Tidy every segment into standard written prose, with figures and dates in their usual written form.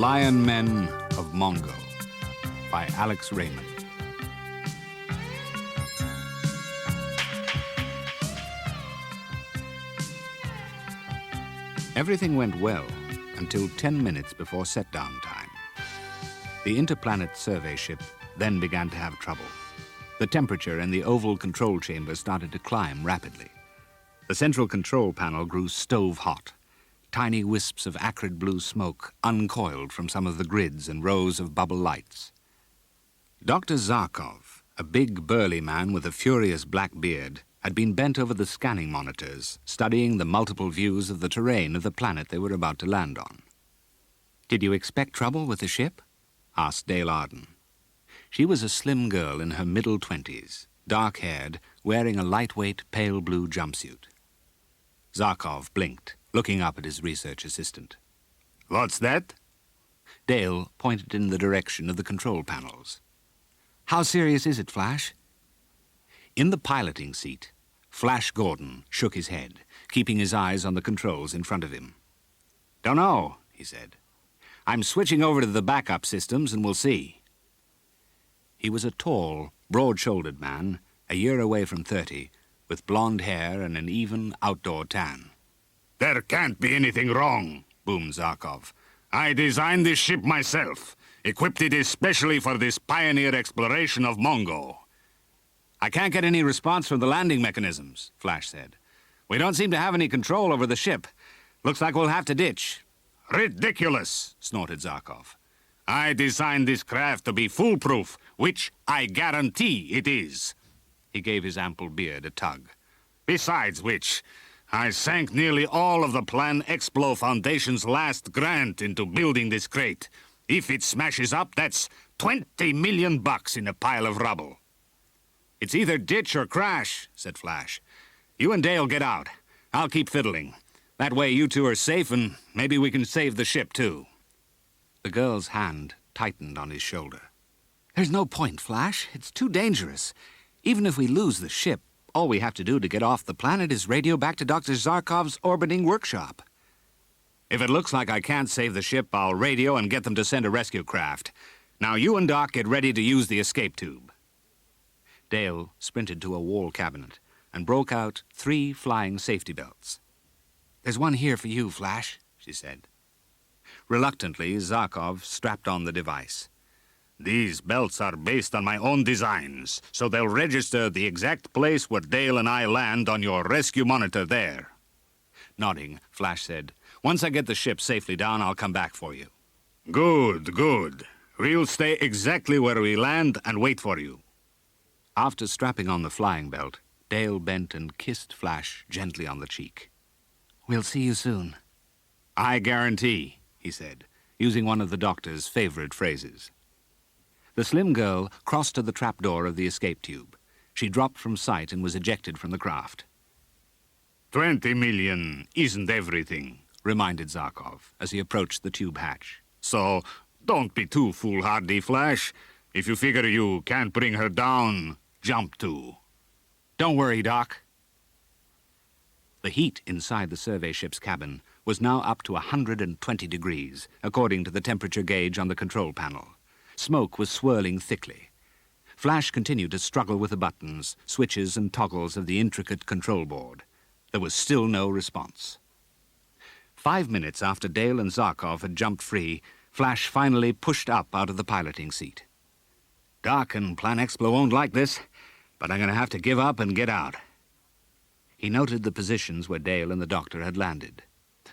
Lion Men of Mongo by Alex Raymond. Everything went well until 10 minutes before set-down time. The interplanet survey ship then began to have trouble. The temperature in the oval control chamber started to climb rapidly. The central control panel grew stove-hot. Tiny wisps of acrid blue smoke uncoiled from some of the grids and rows of bubble lights. Dr. Zarkov, a big burly man with a furious black beard, had been bent over the scanning monitors, studying the multiple views of the terrain of the planet they were about to land on. "Did you expect trouble with the ship?" asked Dale Arden. She was a slim girl in her middle 20s, dark-haired, wearing a lightweight pale blue jumpsuit. Zarkov blinked, looking up at his research assistant. "What's that?" Dale pointed in the direction of the control panels. "How serious is it, Flash?" In the piloting seat, Flash Gordon shook his head, keeping his eyes on the controls in front of him. "Don't know," he said. "I'm switching over to the backup systems and we'll see." He was a tall, broad-shouldered man, a year away from 30, with blonde hair and an even outdoor tan. "There can't be anything wrong," boomed Zarkov. "I designed this ship myself, equipped it especially for this pioneer exploration of Mongo." "I can't get any response from the landing mechanisms," Flash said. "We don't seem to have any control over the ship. Looks like we'll have to ditch." "Ridiculous," snorted Zarkov. "I designed this craft to be foolproof, which I guarantee it is." He gave his ample beard a tug. "Besides which, I sank nearly all of the Plan Explo Foundation's last grant into building this crate. If it smashes up, that's $20 million in a pile of rubble." "It's either ditch or crash," said Flash. "You and Dale get out. I'll keep fiddling. That way you two are safe and maybe we can save the ship too." The girl's hand tightened on his shoulder. "There's no point, Flash. It's too dangerous. Even if we lose the ship, all we have to do to get off the planet is radio back to Dr. Zarkov's orbiting workshop." "If it looks like I can't save the ship, I'll radio and get them to send a rescue craft. Now you and Doc get ready to use the escape tube." Dale sprinted to a wall cabinet and broke out 3 flying safety belts. "There's one here for you, Flash," she said. Reluctantly, Zarkov strapped on the device. "These belts are based on my own designs, so they'll register the exact place where Dale and I land on your rescue monitor there." Nodding, Flash said, "Once I get the ship safely down, I'll come back for you." "Good, good. We'll stay exactly where we land and wait for you." After strapping on the flying belt, Dale bent and kissed Flash gently on the cheek. "We'll see you soon." "I guarantee," he said, using one of the doctor's favorite phrases. The slim girl crossed to the trapdoor of the escape tube. She dropped from sight and was ejected from the craft. "$20 million isn't everything," reminded Zarkov as he approached the tube hatch. "So don't be too foolhardy, Flash. If you figure you can't bring her down, jump to." "Don't worry, Doc." The heat inside the survey ship's cabin was now up to 120 degrees, according to the temperature gauge on the control panel. Smoke was swirling thickly. Flash continued to struggle with the buttons, switches, and toggles of the intricate control board. There was still no response. 5 minutes after Dale and Zarkov had jumped free, Flash finally pushed up out of the piloting seat. "Doc and Plan Explo won't like this, but I'm going to have to give up and get out." He noted the positions where Dale and the doctor had landed.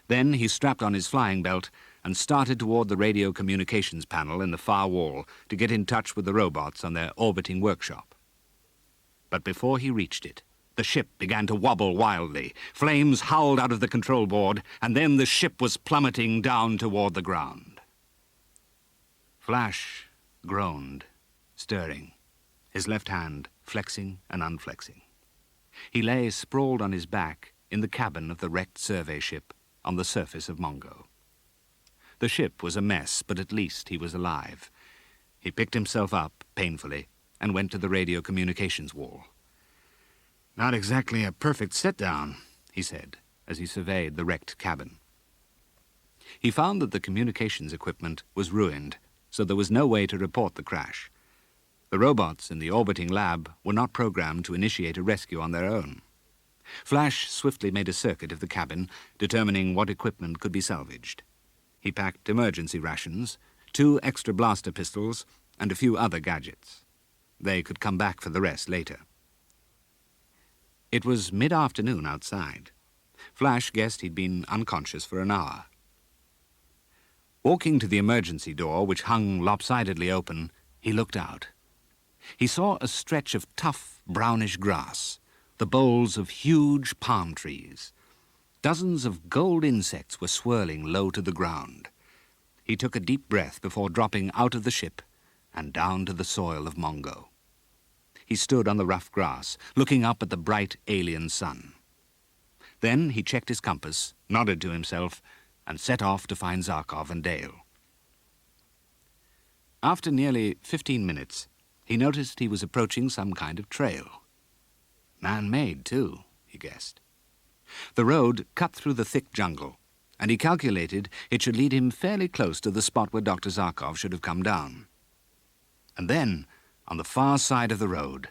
Then he strapped on his flying belt and started toward the radio communications panel in the far wall to get in touch with the robots on their orbiting workshop. But before he reached it, the ship began to wobble wildly. Flames howled out of the control board, and then the ship was plummeting down toward the ground. Flash groaned, stirring, his left hand flexing and unflexing. He lay sprawled on his back in the cabin of the wrecked survey ship on the surface of Mongo. The ship was a mess, but at least he was alive. He picked himself up painfully and went to the radio communications wall. "Not exactly a perfect set-down," he said, as he surveyed the wrecked cabin. He found that the communications equipment was ruined, so there was no way to report the crash. The robots in the orbiting lab were not programmed to initiate a rescue on their own. Flash swiftly made a circuit of the cabin, determining what equipment could be salvaged. He packed emergency rations, 2 extra blaster pistols, and a few other gadgets. They could come back for the rest later. It was mid-afternoon outside. Flash guessed he'd been unconscious for an hour. Walking to the emergency door, which hung lopsidedly open, he looked out. He saw a stretch of tough, brownish grass, the boles of huge palm trees. Dozens of gold insects were swirling low to the ground. He took a deep breath before dropping out of the ship and down to the soil of Mongo. He stood on the rough grass, looking up at the bright alien sun. Then he checked his compass, nodded to himself, and set off to find Zarkov and Dale. After nearly 15 minutes, he noticed he was approaching some kind of trail. Man-made, too, he guessed. The road cut through the thick jungle, and he calculated it should lead him fairly close to the spot where Dr. Zarkov should have come down. And then, on the far side of the road,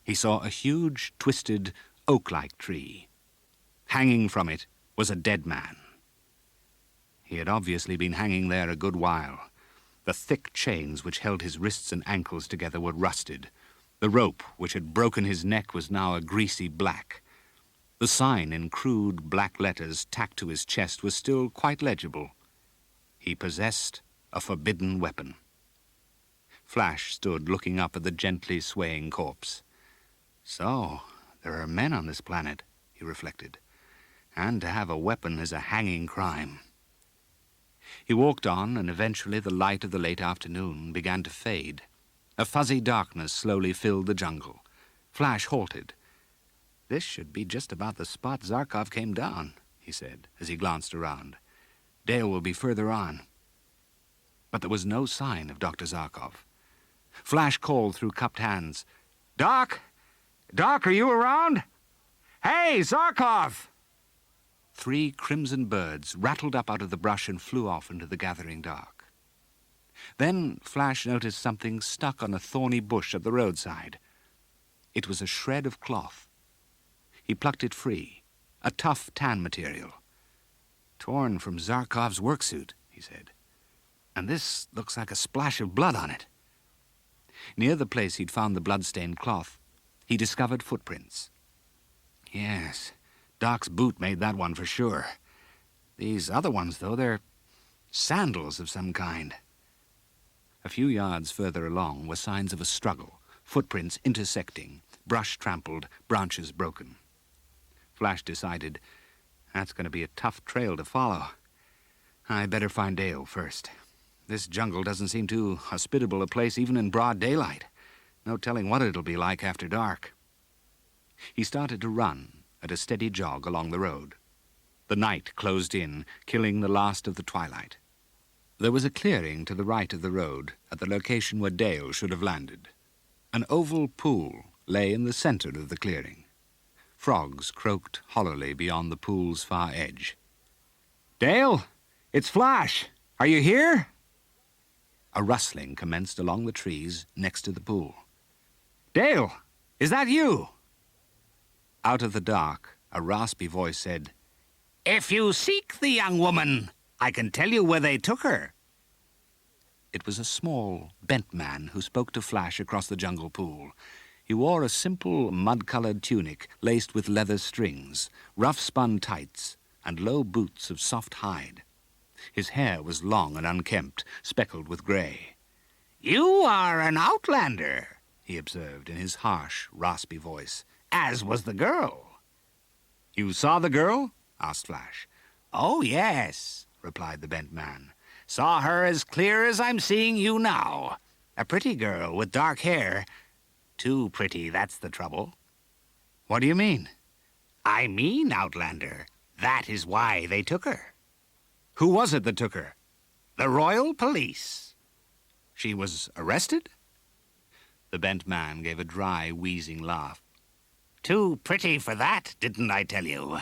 he saw a huge, twisted, oak-like tree. Hanging from it was a dead man. He had obviously been hanging there a good while. The thick chains which held his wrists and ankles together were rusted. The rope which had broken his neck was now a greasy black. The sign in crude black letters tacked to his chest was still quite legible. He possessed a forbidden weapon. Flash stood looking up at the gently swaying corpse. So, there are men on this planet, he reflected, and to have a weapon is a hanging crime. He walked on, and eventually the light of the late afternoon began to fade. A fuzzy darkness slowly filled the jungle. Flash halted. This should be just about the spot Zarkov came down, he said, as he glanced around. Dale will be further on. But there was no sign of Dr. Zarkov. Flash called through cupped hands. Doc? Doc, are you around? Hey, Zarkov! 3 crimson birds rattled up out of the brush and flew off into the gathering dark. Then Flash noticed something stuck on a thorny bush at the roadside. It was a shred of cloth. He plucked it free, a tough tan material. Torn from Zarkov's worksuit, he said. And this looks like a splash of blood on it. Near the place he'd found the blood-stained cloth, he discovered footprints. Yes, Doc's boot made that one for sure. These other ones, though, they're sandals of some kind. A few yards further along were signs of a struggle, footprints intersecting, brush trampled, branches broken. Flash decided, that's going to be a tough trail to follow. I'd better find Dale first. This jungle doesn't seem too hospitable a place even in broad daylight. No telling what it'll be like after dark. He started to run at a steady jog along the road. The night closed in, killing the last of the twilight. There was a clearing to the right of the road at the location where Dale should have landed. An oval pool lay in the center of the clearing. Frogs croaked hollowly beyond the pool's far edge. Dale, it's Flash. Are you here? A rustling commenced along the trees next to the pool. Dale, is that you? Out of the dark, a raspy voice said, If you seek the young woman, I can tell you where they took her. It was a small, bent man who spoke to Flash across the jungle pool. He wore a simple, mud-colored tunic laced with leather strings, rough-spun tights, and low boots of soft hide. His hair was long and unkempt, speckled with grey. You are an outlander, he observed in his harsh, raspy voice, as was the girl. You saw the girl? Asked Flash. Oh, yes, replied the bent man. Saw her as clear as I'm seeing you now. A pretty girl with dark hair. Too pretty, that's the trouble. What do you mean? I mean, Outlander, that is why they took her. Who was it that took her? The Royal Police. She was arrested? The bent man gave a dry, wheezing laugh. Too pretty for that, didn't I tell you?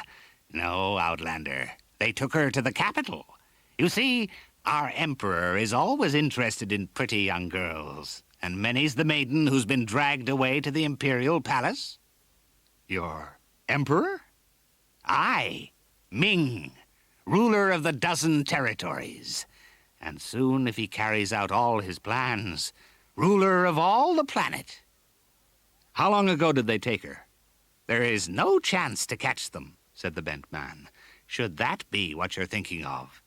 No, Outlander, they took her to the capital. You see, our emperor is always interested in pretty young girls, and many's the maiden who's been dragged away to the imperial palace. Your emperor? Aye, Ming, ruler of the 12 territories. And soon, if he carries out all his plans, ruler of all the planet. How long ago did they take her? There is no chance to catch them, said the bent man, should that be what you're thinking of.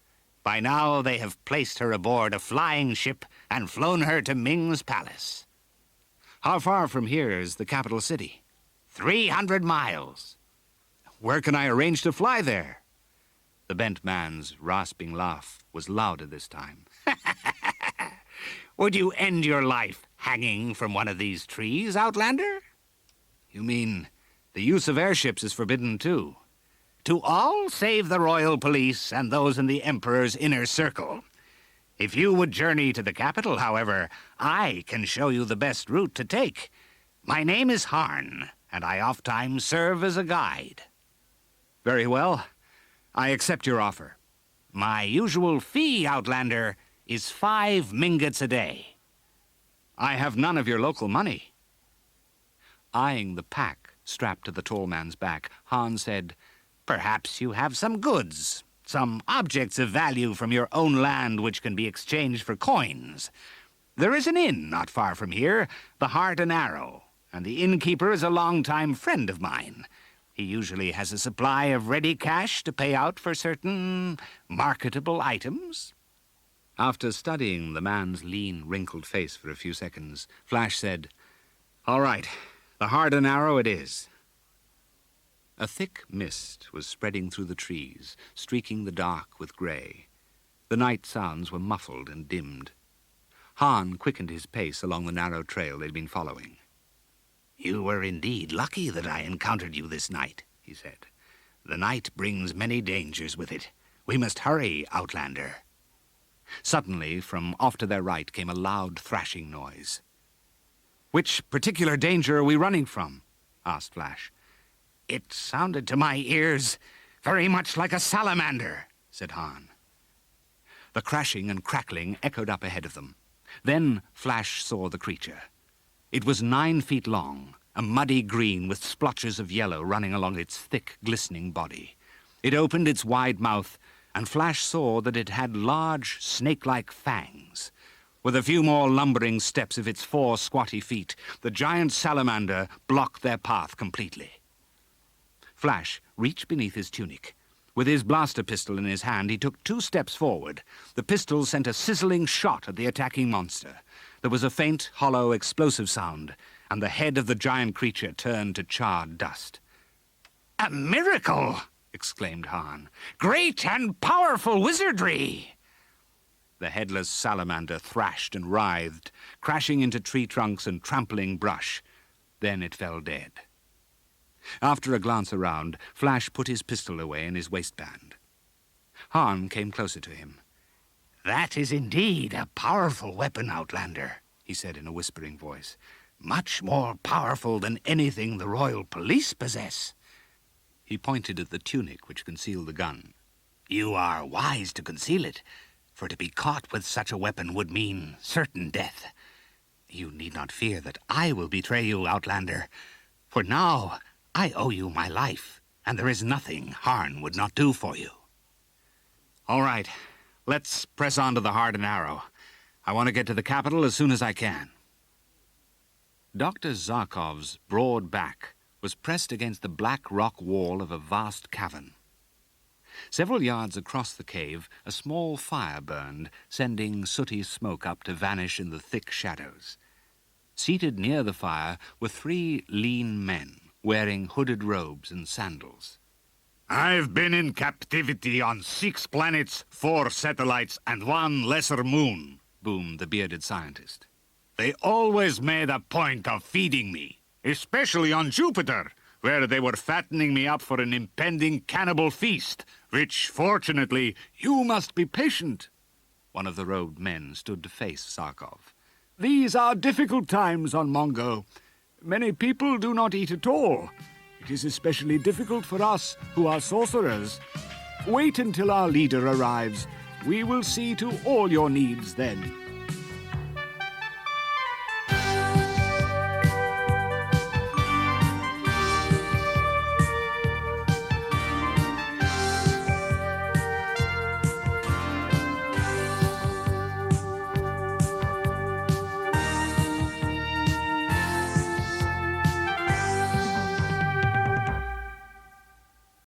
By now they have placed her aboard a flying ship and flown her to Ming's palace. How far from here is the capital city? 300 miles. Where can I arrange to fly there? The bent man's rasping laugh was louder this time. Would you end your life hanging from one of these trees, Outlander? You mean the use of airships is forbidden too? To all save the royal police and those in the Emperor's inner circle. If you would journey to the capital, however, I can show you the best route to take. My name is Harn, and I oft-times serve as a guide. Very well. I accept your offer. My usual fee, Outlander, is 5 mingots a day. I have none of your local money. Eyeing the pack strapped to the tall man's back, Han said, Perhaps you have some goods, some objects of value from your own land which can be exchanged for coins. There is an inn not far from here, the Heart and Arrow, and the innkeeper is a long-time friend of mine. He usually has a supply of ready cash to pay out for certain marketable items. After studying the man's lean, wrinkled face for a few seconds, Flash said, All right, the Heart and Arrow it is. A thick mist was spreading through the trees, streaking the dark with grey. The night sounds were muffled and dimmed. Han quickened his pace along the narrow trail they'd been following. You were indeed lucky that I encountered you this night, he said. The night brings many dangers with it. We must hurry, Outlander. Suddenly, from off to their right came a loud thrashing noise. Which particular danger are we running from? Asked Flash. It sounded to my ears very much like a salamander, said Han. The crashing and crackling echoed up ahead of them. Then Flash saw the creature. It was 9 feet long, a muddy green with splotches of yellow running along its thick, glistening body. It opened its wide mouth, and Flash saw that it had large, snake-like fangs. With a few more lumbering steps of its 4 squatty feet, the giant salamander blocked their path completely. Flash reached beneath his tunic. With his blaster pistol in his hand, he took 2 steps forward. The pistol sent a sizzling shot at the attacking monster. There was a faint, hollow, explosive sound, and the head of the giant creature turned to charred dust. A miracle! Exclaimed Han. Great and powerful wizardry! The headless salamander thrashed and writhed, crashing into tree trunks and trampling brush. Then it fell dead. After a glance around, Flash put his pistol away in his waistband. Han came closer to him. That is indeed a powerful weapon, Outlander, he said in a whispering voice. Much more powerful than anything the royal police possess. He pointed at the tunic which concealed the gun. You are wise to conceal it, for to be caught with such a weapon would mean certain death. You need not fear that I will betray you, Outlander, for now I owe you my life, and there is nothing Harn would not do for you. All right, let's press on to the Heart and Arrow. I want to get to the capital as soon as I can. Dr. Zarkov's broad back was pressed against the black rock wall of a vast cavern. Several yards across the cave, a small fire burned, sending sooty smoke up to vanish in the thick shadows. Seated near the fire were 3 lean men, wearing hooded robes and sandals. I've been in captivity on 6 planets, 4 satellites, and 1 lesser moon, boomed the bearded scientist. They always made a point of feeding me, especially on Jupiter, where they were fattening me up for an impending cannibal feast, which, fortunately, You must be patient. One of the robed men stood to face Zarkov. These are difficult times on Mongo. Many people do not eat at all. It is especially difficult for us who are sorcerers. Wait until our leader arrives, We will see to all your needs then.